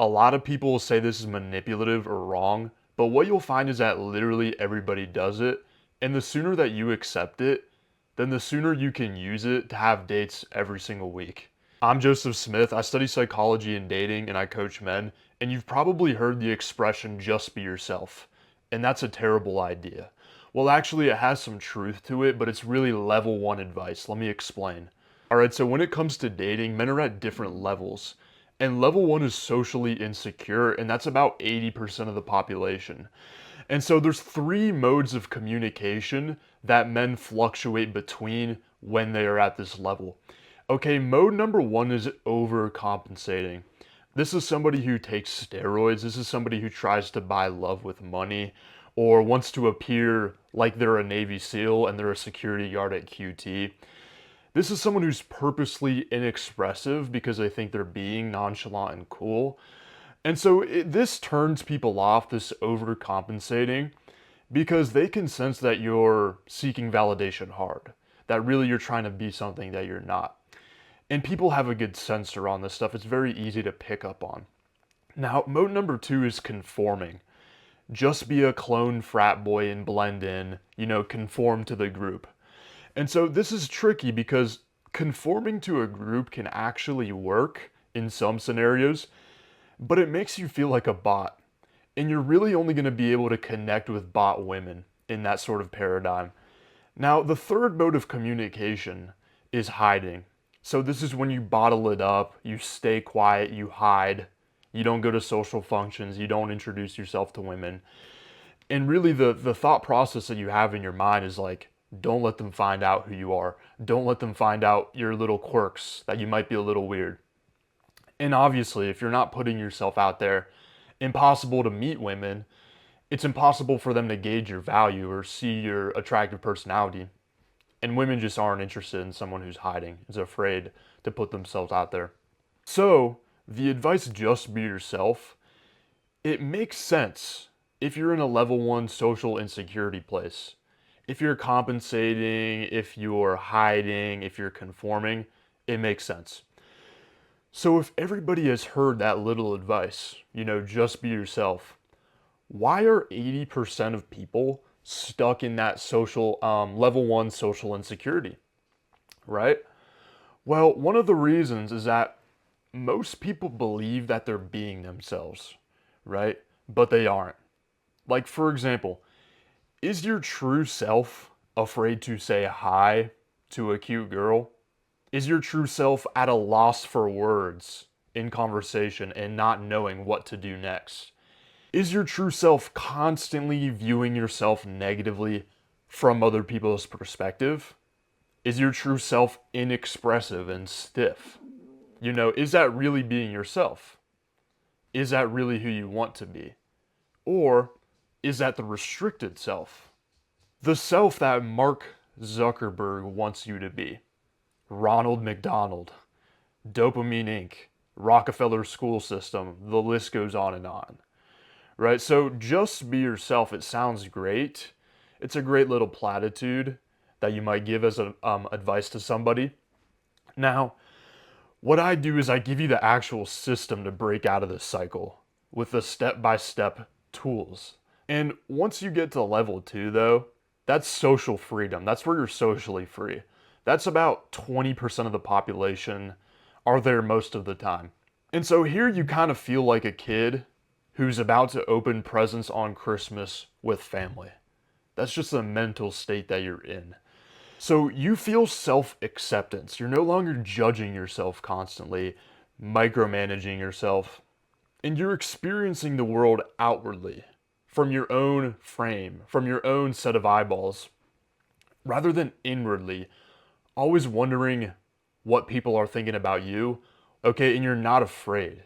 A lot of people say this is manipulative or wrong, but what you'll find is that literally everybody does it, and the sooner that you accept it, then the sooner you can use it to have dates every single week. I'm Joseph Smith. I study psychology and dating, and I coach men, and you've probably heard the expression just be yourself, and that's a terrible idea. Well, actually, it has some truth to it, but it's really level one advice. Let me explain. All right, so when it comes to dating, men are at different levels. And level one is socially insecure, and that's about 80% of the population. And so there's three modes of communication that men fluctuate between when they are at this level. Okay, mode number one is overcompensating. This is somebody who takes steroids. This is somebody who tries to buy love with money or wants to appear like they're a Navy SEAL and they're a security guard at QT. This is someone who's purposely inexpressive because they think they're being nonchalant and cool. And so this turns people off, this overcompensating, because they can sense that you're seeking validation hard, that really you're trying to be something that you're not. And people have a good sensor on this stuff. It's very easy to pick up on. Now, mode number two is conforming. Just be a clone frat boy and blend in, conform to the group. And so this is tricky because conforming to a group can actually work in some scenarios, but it makes you feel like a bot. And you're really only going to be able to connect with bot women in that sort of paradigm. Now, the third mode of communication is hiding. So this is when you bottle it up, you stay quiet, you hide, you don't go to social functions, you don't introduce yourself to women. And really the thought process that you have in your mind is like, don't let them find out who you are. Don't let them find out your little quirks, that you might be a little weird. And obviously, if you're not putting yourself out there, impossible to meet women. It's impossible for them to gauge your value or see your attractive personality. And women just aren't interested in someone who's hiding, is afraid to put themselves out there. So, the advice just be yourself, it makes sense if you're in a level one social insecurity place. If you're compensating, if you're hiding, if you're conforming, it makes sense. So if everybody has heard that little advice, just be yourself, why are 80% of people stuck in that social, level one social insecurity, right? Well, one of the reasons is that most people believe that they're being themselves, right? But they aren't. Like, for example, is your true self afraid to say hi to a cute girl? Is your true self at a loss for words in conversation and not knowing what to do next? Is your true self constantly viewing yourself negatively from other people's perspective? Is your true self inexpressive and stiff? Is that really being yourself? Is that really who you want to be? Or is that the restricted self? The self that Mark Zuckerberg wants you to be. Ronald McDonald, Dopamine Inc., Rockefeller School System, the list goes on, right? So just be yourself. It sounds great. It's a great little platitude that you might give as advice to somebody. Now, what I do is I give you the actual system to break out of this cycle with the step-by-step tools. And once you get to level two, though, that's social freedom. That's where you're socially free. That's about 20% of the population are there most of the time. And so here you kind of feel like a kid who's about to open presents on Christmas with family. That's just the mental state that you're in. So you feel self-acceptance. You're no longer judging yourself constantly, micromanaging yourself, and you're experiencing the world outwardly from your own frame, from your own set of eyeballs, rather than inwardly, always wondering what people are thinking about you. Okay, and you're not afraid.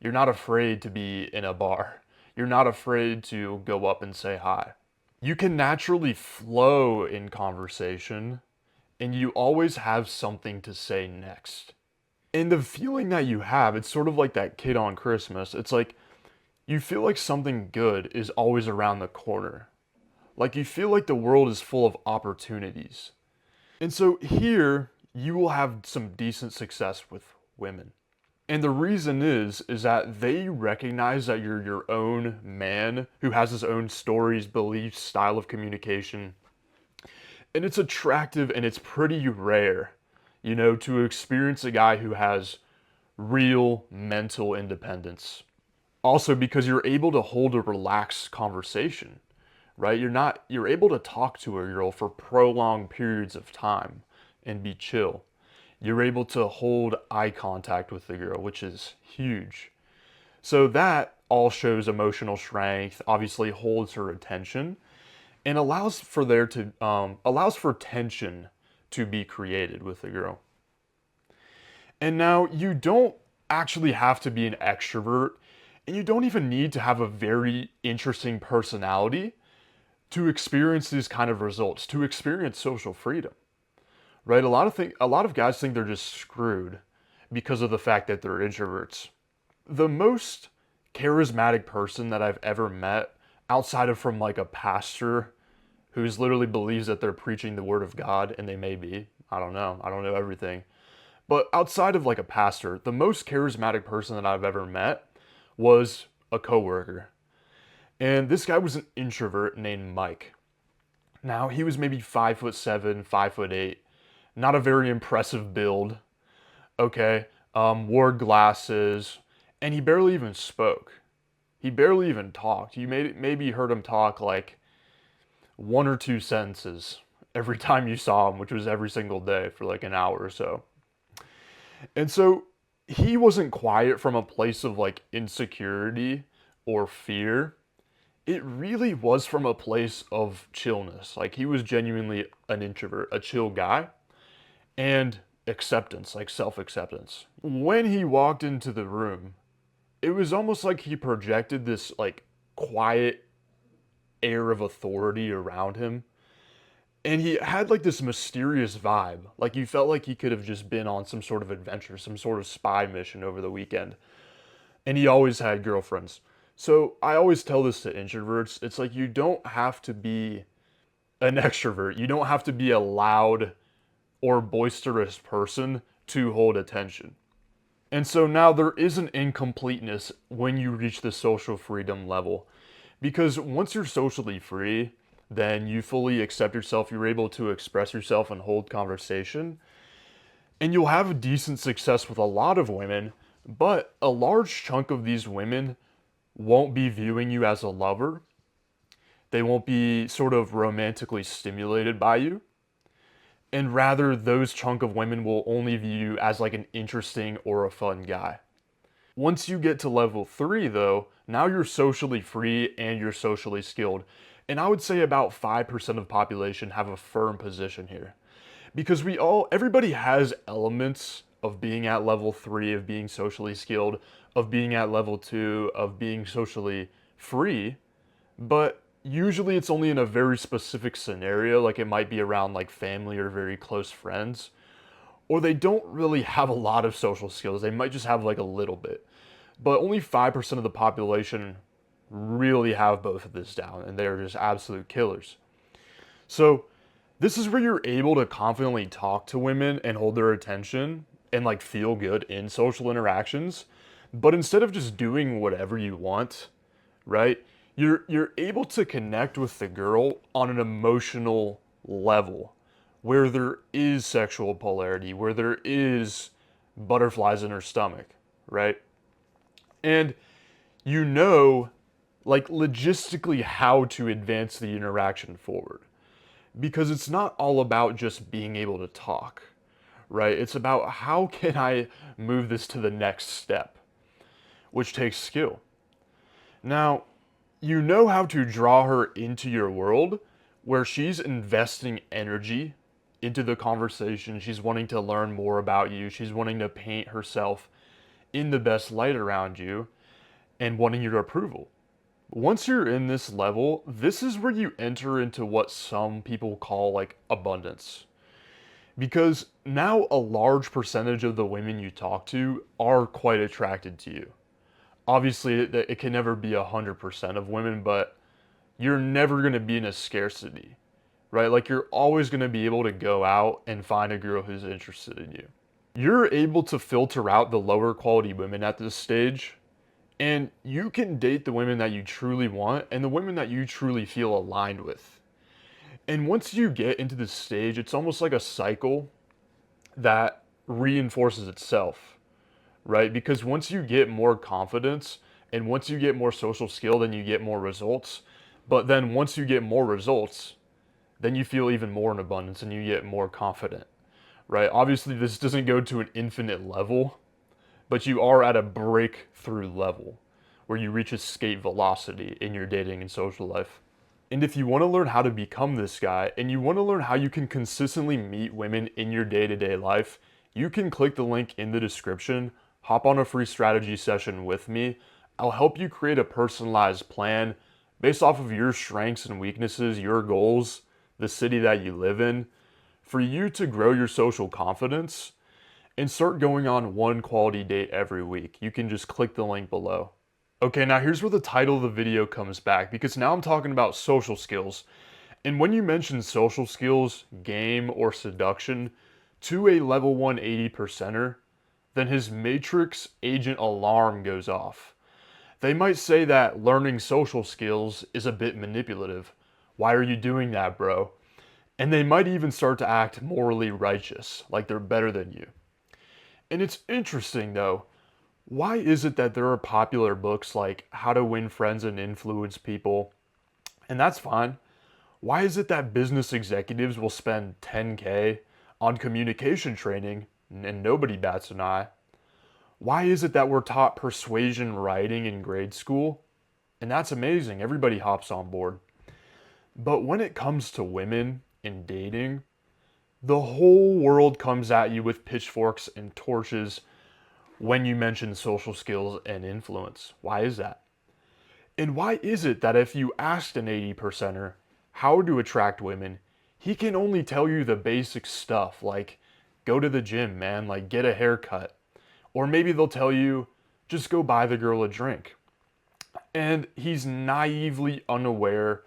You're not afraid to be in a bar. You're not afraid to go up and say hi. You can naturally flow in conversation, and you always have something to say next. And the feeling that you have, it's sort of like that kid on Christmas. It's like you feel like something good is always around the corner. Like you feel like the world is full of opportunities. And so here, you will have some decent success with women. And the reason is that they recognize that you're your own man who has his own stories, beliefs, style of communication. And it's attractive and it's pretty rare, to experience a guy who has real mental independence. Also because you're able to hold a relaxed conversation, right? You're able to talk to a girl for prolonged periods of time and be chill. You're able to hold eye contact with the girl, which is huge. So that all shows emotional strength, obviously holds her attention, and allows for tension to be created with the girl. And now you don't actually have to be an extrovert, and you don't even need to have a very interesting personality to experience these kind of results, to experience social freedom. Right? A lot of guys think they're just screwed because of the fact that they're introverts. The most charismatic person that I've ever met, outside of from like a pastor who's literally believes that they're preaching the word of God, and they may be. I don't know. I don't know everything. But outside of like a pastor, the most charismatic person that I've ever met was a coworker. And this guy was an introvert named Mike. Now he was maybe 5'7", 5'8", not a very impressive build. Okay, wore glasses, and he barely even spoke. He barely even talked. You maybe heard him talk like one or two sentences every time you saw him, which was every single day for like an hour or so. And so he wasn't quiet from a place of like insecurity or fear. It really was from a place of chillness. Like he was genuinely an introvert, a chill guy, and acceptance, like self acceptance. When he walked into the room, it was almost like he projected this like quiet air of authority around him. And he had like this mysterious vibe. Like you felt like he could have just been on some sort of adventure, some sort of spy mission over the weekend. And he always had girlfriends. So I always tell this to introverts. It's like you don't have to be an extrovert. You don't have to be a loud or boisterous person to hold attention. And so now there is an incompleteness when you reach the social freedom level. Because once you're socially free, then you fully accept yourself, you're able to express yourself and hold conversation, and you'll have decent success with a lot of women, but a large chunk of these women won't be viewing you as a lover. They won't be sort of romantically stimulated by you. And rather, those chunk of women will only view you as like an interesting or a fun guy. Once you get to level 3, though, now you're socially free and you're socially skilled. And I would say about 5% of the population have a firm position here. Because everybody has elements of being at level 3, of being socially skilled, of being at level 2, of being socially free, but usually it's only in a very specific scenario, like it might be around like family or very close friends, or they don't really have a lot of social skills. They might just have like a little bit. But only 5% of the population really have both of this down, and they're just absolute killers. So, this is where you're able to confidently talk to women and hold their attention and like feel good in social interactions. But instead of just doing whatever you want, right? You're able to connect with the girl on an emotional level where there is sexual polarity, where there is butterflies in her stomach, right? And you know, like logistically how to advance the interaction forward. Because it's not all about just being able to talk, right? It's about how can I move this to the next step, which takes skill. Now, you know how to draw her into your world where she's investing energy into the conversation. She's wanting to learn more about you. She's wanting to paint herself in the best light around you and wanting your approval. Once you're in this level, this is where you enter into what some people call like abundance. Because now a large percentage of the women you talk to are quite attracted to you. Obviously, it can never be 100% of women, but you're never going to be in a scarcity, right? Like you're always going to be able to go out and find a girl who's interested in you. You're able to filter out the lower quality women at this stage, and you can date the women that you truly want and the women that you truly feel aligned with. And once you get into this stage, it's almost like a cycle that reinforces itself, right? Because once you get more confidence and once you get more social skill, then you get more results. But then once you get more results, then you feel even more in abundance and you get more confident, right? Obviously, this doesn't go to an infinite level, but you are at a breakthrough level where you reach escape velocity in your dating and social life. And if you want to learn how to become this guy and you want to learn how you can consistently meet women in your day to day life, you can click the link in the description, hop on a free strategy session with me. I'll help you create a personalized plan based off of your strengths and weaknesses, your goals, the city that you live in, for you to grow your social confidence and start going on one quality date every week. You can just click the link below. Okay, now here's where the title of the video comes back because now I'm talking about social skills. And when you mention social skills, game, or seduction to a level 180 percenter, then his matrix agent alarm goes off. They might say that learning social skills is a bit manipulative. Why are you doing that, bro? And they might even start to act morally righteous, like they're better than you. And it's interesting though, why is it that there are popular books like How to Win Friends and Influence People? And that's fine. Why is it that business executives will spend 10K on communication training and nobody bats an eye? Why is it that we're taught persuasion writing in grade school? And that's amazing. Everybody hops on board. But when it comes to women and dating, the whole world comes at you with pitchforks and torches when you mention social skills and influence. Why is that? And why is it that if you asked an 80 percenter how to attract women, he can only tell you the basic stuff like go to the gym, man, like get a haircut. Or maybe they'll tell you just go buy the girl a drink. And he's naively unaware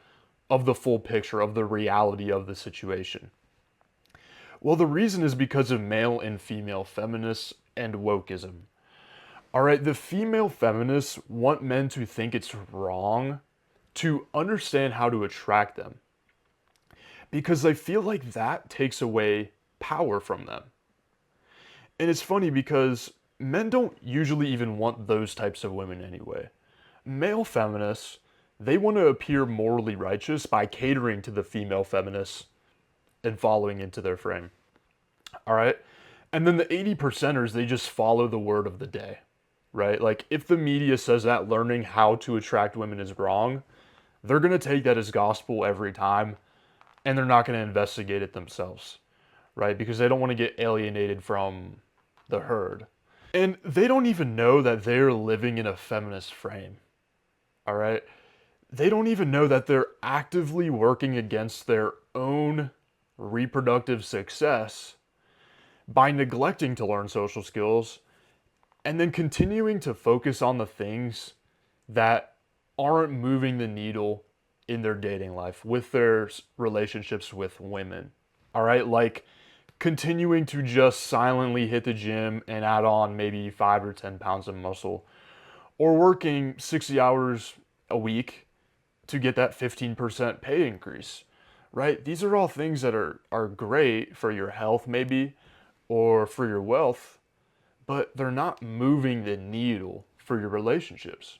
of the full picture of the reality of the situation. Well, the reason is because of male and female feminists and wokeism. All right, the female feminists want men to think it's wrong to understand how to attract them because they feel like that takes away power from them. And it's funny because men don't usually even want those types of women anyway. Male feminists, they want to appear morally righteous by catering to the female feminists and following into their frame. All right? And then the 80 percenters, they just follow the word of the day, right? Like if the media says that learning how to attract women is wrong, they're going to take that as gospel every time and they're not going to investigate it themselves, right? Because they don't want to get alienated from the herd. And they don't even know that they're living in a feminist frame, all right? They don't even know that they're actively working against their own reproductive success by neglecting to learn social skills and then continuing to focus on the things that aren't moving the needle in their dating life with their relationships with women. All right, like continuing to just silently hit the gym and add on maybe 5 or 10 pounds of muscle, or working 60 hours a week to get that 15% pay increase, right? These are all things that are great for your health, maybe, or for your wealth, but they're not moving the needle for your relationships.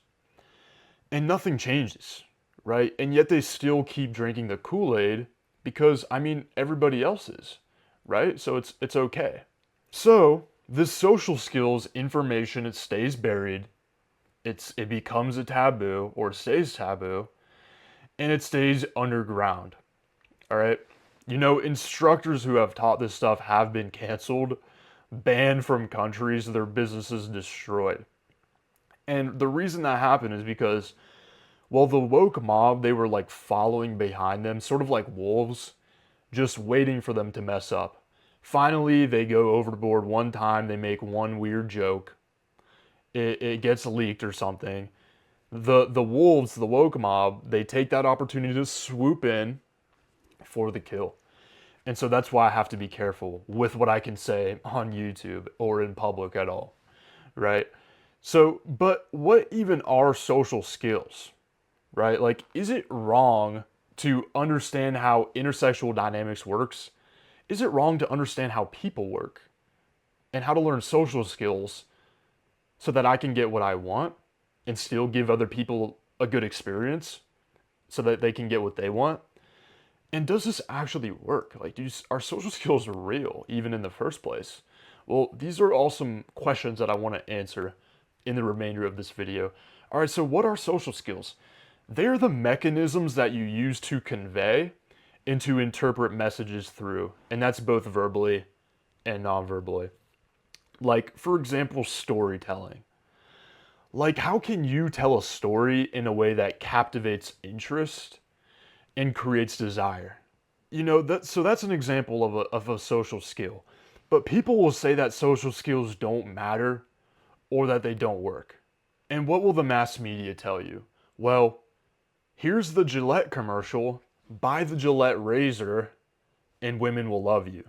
And nothing changes, right? And yet they still keep drinking the Kool-Aid because, I mean, everybody else is, right? So it's okay. So this social skills information, it stays buried. It becomes a taboo or stays taboo, and it stays underground. All right. You know, instructors who have taught this stuff have been canceled, banned from countries, their businesses destroyed. And the reason that happened is because, well, the woke mob, they were like following behind them, sort of like wolves, just waiting for them to mess up. Finally, they go overboard one time, they make one weird joke, it gets leaked or something. The wolves, the woke mob, they take that opportunity to swoop in for the kill. And so that's why I have to be careful with what I can say on YouTube or in public at all, right? So, but what even are social skills, right? Like, is it wrong to understand how intersexual dynamics works? Is it wrong to understand how people work and how to learn social skills so that I can get what I want and still give other people a good experience so that they can get what they want? And does this actually work? Like, are social skills real even in the first place? Well, these are all some questions that I want to answer in the remainder of this video. All right, so what are social skills? They're the mechanisms that you use to convey and to interpret messages through, and that's both verbally and non-verbally. Like, for example, storytelling. Like, how can you tell a story in a way that captivates interest and creates desire? That's an example of a social skill. But people will say that social skills don't matter or that they don't work. And what will the mass media tell you? Well, here's the Gillette commercial. Buy the Gillette razor and women will love you.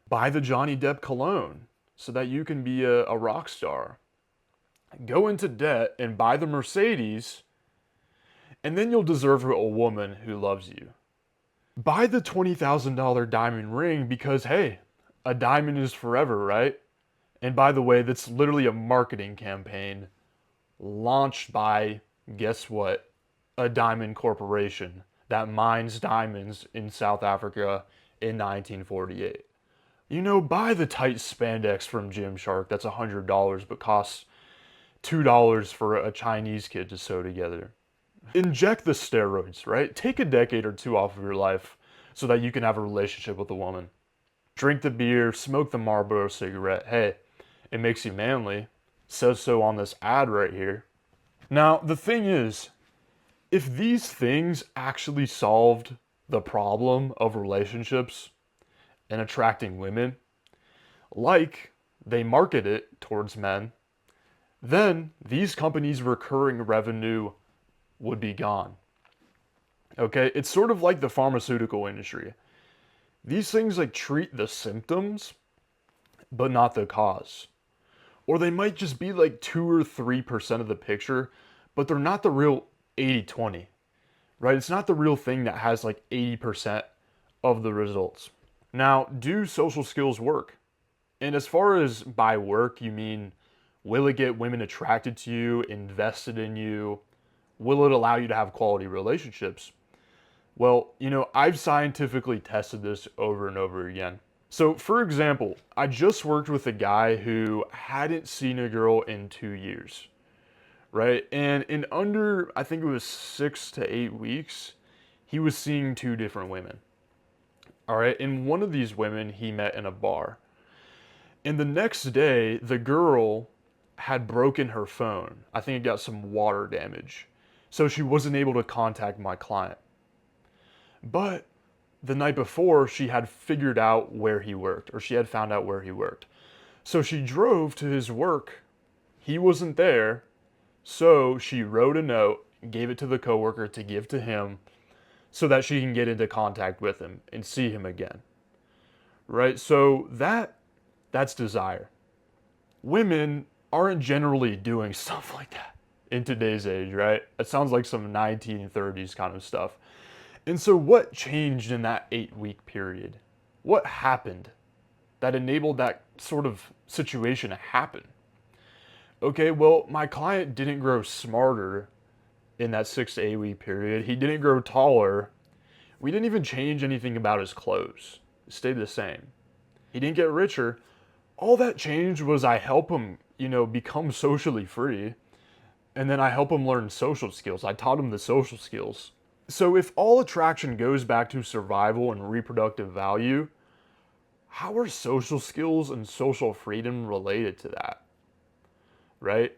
Buy the Johnny Depp cologne so that you can be a rock star. Go into debt and buy the Mercedes, and then you'll deserve a woman who loves you. Buy the $20,000 diamond ring because, hey, a diamond is forever, right? And by the way, that's literally a marketing campaign launched by, guess what? A diamond corporation that mines diamonds in South Africa in 1948. Buy the tight spandex from Gymshark that's $100 but costs $2 for a Chinese kid to sew together. Inject the steroids, right? Take a decade or two off of your life so that you can have a relationship with a woman. Drink the beer, smoke the Marlboro cigarette. Hey, it makes you manly. Says so on this ad right here. Now, the thing is, if these things actually solved the problem of relationships and attracting women, like they market it towards men, then these companies' recurring revenue would be gone. Okay, it's sort of like the pharmaceutical industry. These things like treat the symptoms, but not the cause. Or they might just be like 2 or 3% of the picture, but they're not the real 80/20, right? It's not the real thing that has like 80% of the results. Now, do social skills work? And as far as by work, you mean, will it get women attracted to you, invested in you? Will it allow you to have quality relationships? Well, I've scientifically tested this over and over again. So, for example, I just worked with a guy who hadn't seen a girl in 2 years, right? And in under, I think it was 6 to 8 weeks, he was seeing two different women. All right. And one of these women he met in a bar. And the next day, the girl had broken her phone. I think it got some water damage. So she wasn't able to contact my client. But the night before, she had figured out where he worked, or she had found out where he worked. So she drove to his work. He wasn't there. So she wrote a note, gave it to the coworker to give to him so that she can get into contact with him and see him again. Right? So that's desire. Women aren't generally doing stuff like that in today's age, right? It sounds like some 1930s kind of stuff. And so what changed in that 8-week period? What happened that enabled that sort of situation to happen? Okay, well, my client didn't grow smarter in that 6 to 8 week period. He didn't grow taller. We didn't even change anything about his clothes. It stayed the same. He didn't get richer. All that changed was I help him, become socially free. And then I help him learn social skills. I taught him the social skills. So if all attraction goes back to survival and reproductive value, how are social skills and social freedom related to that? Right?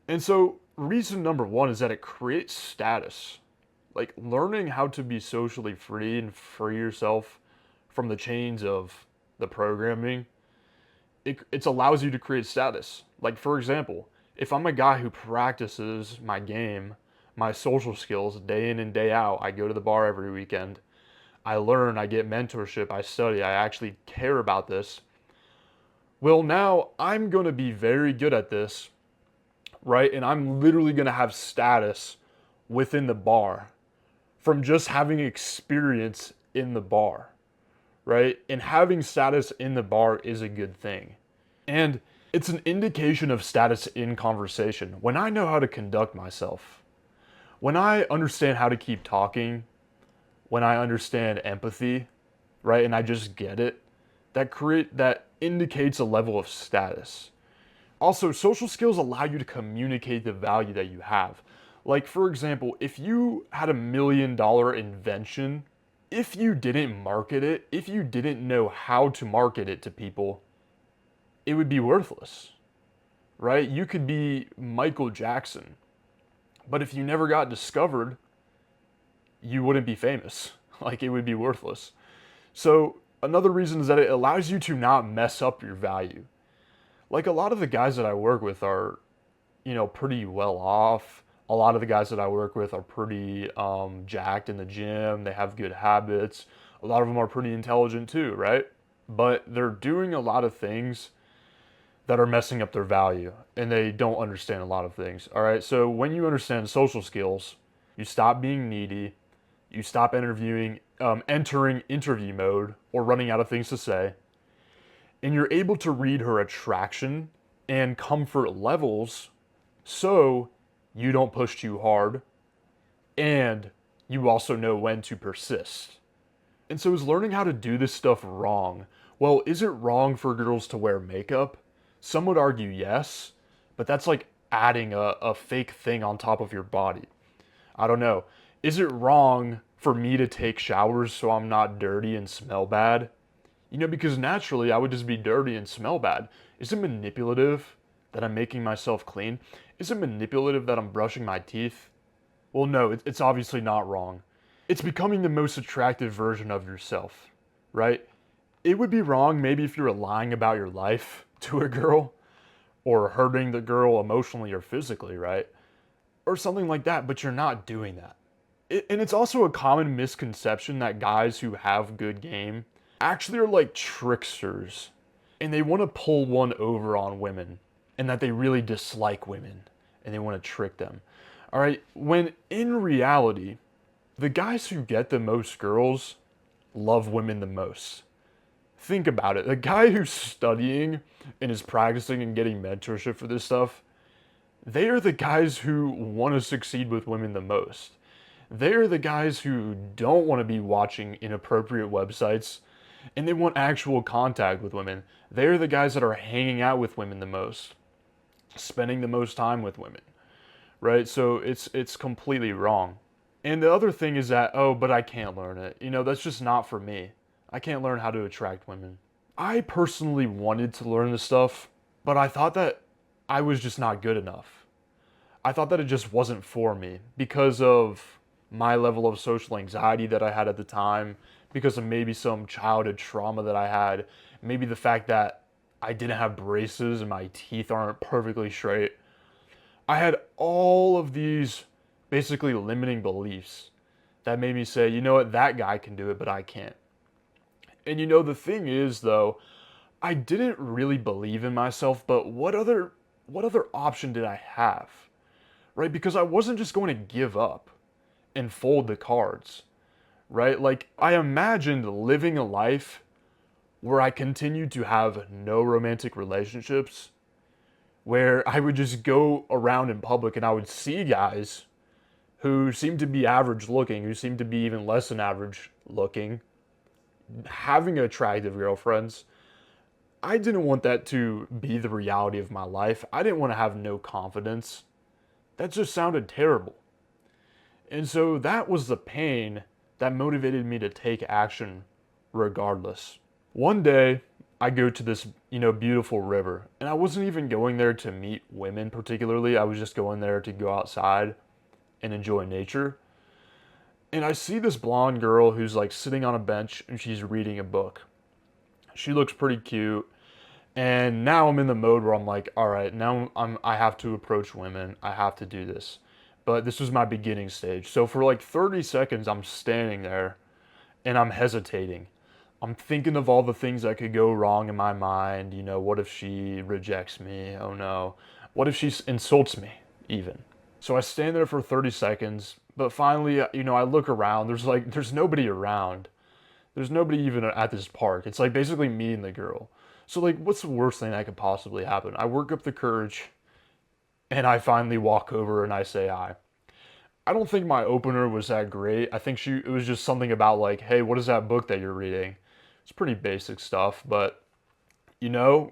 And so reason number one is that it creates status. Like learning how to be socially free and free yourself from the chains of the programming, it allows you to create status. Like for example, if I'm a guy who practices my game, my social skills day in and day out, I go to the bar every weekend, I learn, I get mentorship, I study, I actually care about this. Well, now I'm going to be very good at this, right? And I'm literally going to have status within the bar from just having experience in the bar, right? And having status in the bar is a good thing. And it's an indication of status in conversation. When I know how to conduct myself, when I understand how to keep talking, when I understand empathy, right? And I just get it, that indicates a level of status. Also, social skills allow you to communicate the value that you have. Like, for example, if you had $1 million invention, if you didn't market it, if you didn't know how to market it to people, it would be worthless, right? You could be Michael Jackson, but if you never got discovered, you wouldn't be famous. Like, it would be worthless. So, another reason is that it allows you to not mess up your value. Like, a lot of the guys that I work with are, pretty well off. A lot of the guys that I work with are pretty jacked in the gym. They have good habits. A lot of them are pretty intelligent too, right? But they're doing a lot of things that are messing up their value and they don't understand a lot of things. All right. So when you understand social skills, you stop being needy, you stop entering interview mode or running out of things to say, and you're able to read her attraction and comfort levels so you don't push too hard and you also know when to persist. And so is learning how to do this stuff wrong? Well, is it wrong for girls to wear makeup? Some would argue yes, but that's like adding a fake thing on top of your body. I don't know. Is it wrong for me to take showers so I'm not dirty and smell bad? Because naturally I would just be dirty and smell bad. Is it manipulative that I'm making myself clean? Is it manipulative that I'm brushing my teeth? Well, no, it's obviously not wrong. It's becoming the most attractive version of yourself, right? It would be wrong maybe if you were lying about your life to a girl or hurting the girl emotionally or physically, right? Or something like that, but you're not doing that. And it's also a common misconception that guys who have good game actually are like tricksters and they want to pull one over on women and that they really dislike women and they want to trick them. All right, when in reality, the guys who get the most girls love women the most. Think about it. The guy who's studying and is practicing and getting mentorship for this stuff, they are the guys who want to succeed with women the most. They are the guys who don't want to be watching inappropriate websites and they want actual contact with women. They're the guys that are hanging out with women the most, spending the most time with women, right? So it's completely wrong. And the other thing is that, oh, but I can't learn it. That's just not for me. I can't learn how to attract women. I personally wanted to learn this stuff, but I thought that I was just not good enough. I thought that it just wasn't for me because of my level of social anxiety that I had at the time, because of maybe some childhood trauma that I had, maybe the fact that I didn't have braces and my teeth aren't perfectly straight. I had all of these basically limiting beliefs that made me say, you know what, that guy can do it, but I can't. And the thing is though, I didn't really believe in myself, but what other option did I have? Right? Because I wasn't just going to give up and fold the cards, right? Like I imagined living a life where I continued to have no romantic relationships, where I would just go around in public and I would see guys who seemed to be average looking, who seemed to be even less than average looking, having attractive girlfriends. I didn't want that to be the reality of my life. I didn't want to have no confidence. That just sounded terrible. And so that was the pain that motivated me to take action regardless. One day, I go to this, beautiful river, and I wasn't even going there to meet women particularly. I was just going there to go outside and enjoy nature. And I see this blonde girl who's like sitting on a bench and she's reading a book. She looks pretty cute. And now I'm in the mode where I'm like, all right, now I have to approach women. I have to do this. But this was my beginning stage. So for like 30 seconds, I'm standing there and I'm hesitating. I'm thinking of all the things that could go wrong in my mind. What if she rejects me? Oh no. What if she insults me, even? So I stand there for 30 seconds, but finally, I look around. There's nobody around. There's nobody even at this park. It's like basically me and the girl. So, like, what's the worst thing that could possibly happen? I work up the courage and I finally walk over and I say hi. I don't think my opener was that great. I think it was just something about like, hey, what is that book that you're reading? It's pretty basic stuff, but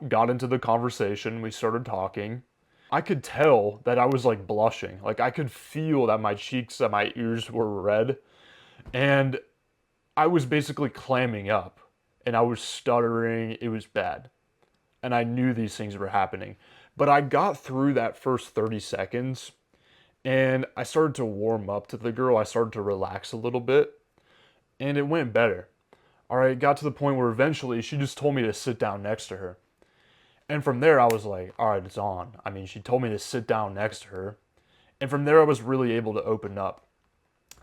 got into the conversation. We started talking. I could tell that I was like blushing. Like I could feel that my cheeks and my ears were red. And I was basically clamming up and I was stuttering. It was bad. And I knew these things were happening. But I got through that first 30 seconds and I started to warm up to the girl. I started to relax a little bit and it went better. All right, it got to the point where eventually she just told me to sit down next to her. And from there, I was like, all right, it's on. I mean, she told me to sit down next to her. And from there, I was really able to open up.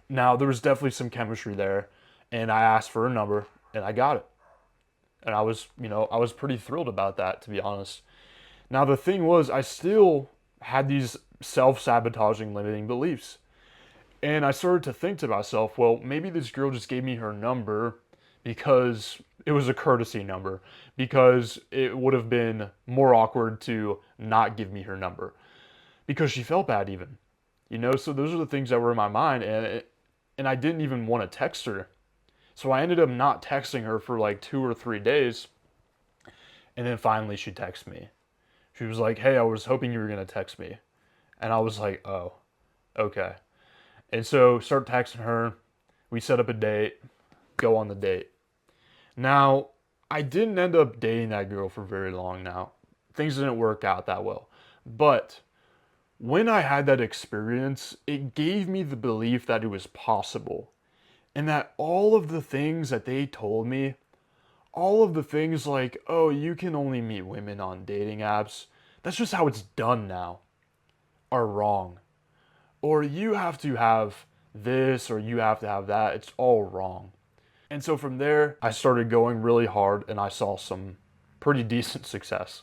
Now, there was definitely some chemistry there. And I asked for her number and I got it. And I was pretty thrilled about that, to be honest. Now, the thing was, I still had these self sabotaging limiting beliefs. And I started to think to myself, well, maybe this girl just gave me her number because it was a courtesy number, because it would have been more awkward to not give me her number, because she felt bad even. So those are the things that were in my mind, and I didn't even want to text her. So I ended up not texting her for like 2 or 3 days, and then finally she texted me. She was like, "Hey, I was hoping you were gonna text me," and I was like, "Oh, okay." And so start texting her. We set up a date, go on the date. Now, I didn't end up dating that girl for very long now. Things didn't work out that well. But when I had that experience, it gave me the belief that it was possible. And that all of the things that they told me, all of the things like, oh, you can only meet women on dating apps, that's just how it's done now, are wrong. Or you have to have this or you have to have that. It's all wrong. And so from there, I started going really hard and I saw some pretty decent success.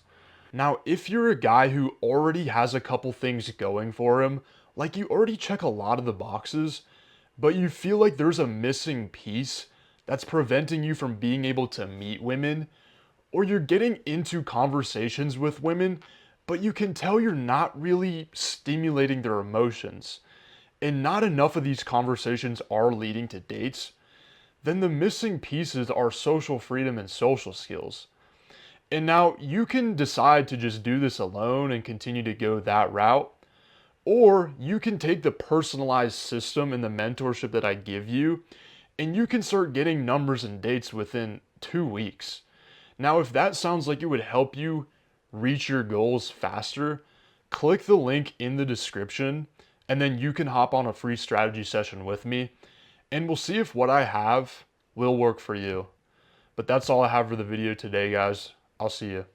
Now, if you're a guy who already has a couple things going for him, like you already check a lot of the boxes, but you feel like there's a missing piece that's preventing you from being able to meet women, or you're getting into conversations with women, but you can tell you're not really stimulating their emotions, and not enough of these conversations are leading to dates, then the missing pieces are social freedom and social skills. And now you can decide to just do this alone and continue to go that route, or you can take the personalized system and the mentorship that I give you, and you can start getting numbers and dates within 2 weeks. Now, if that sounds like it would help you reach your goals faster, click the link in the description, and then you can hop on a free strategy session with me, and we'll see if what I have will work for you. But that's all I have for the video today, guys. I'll see you.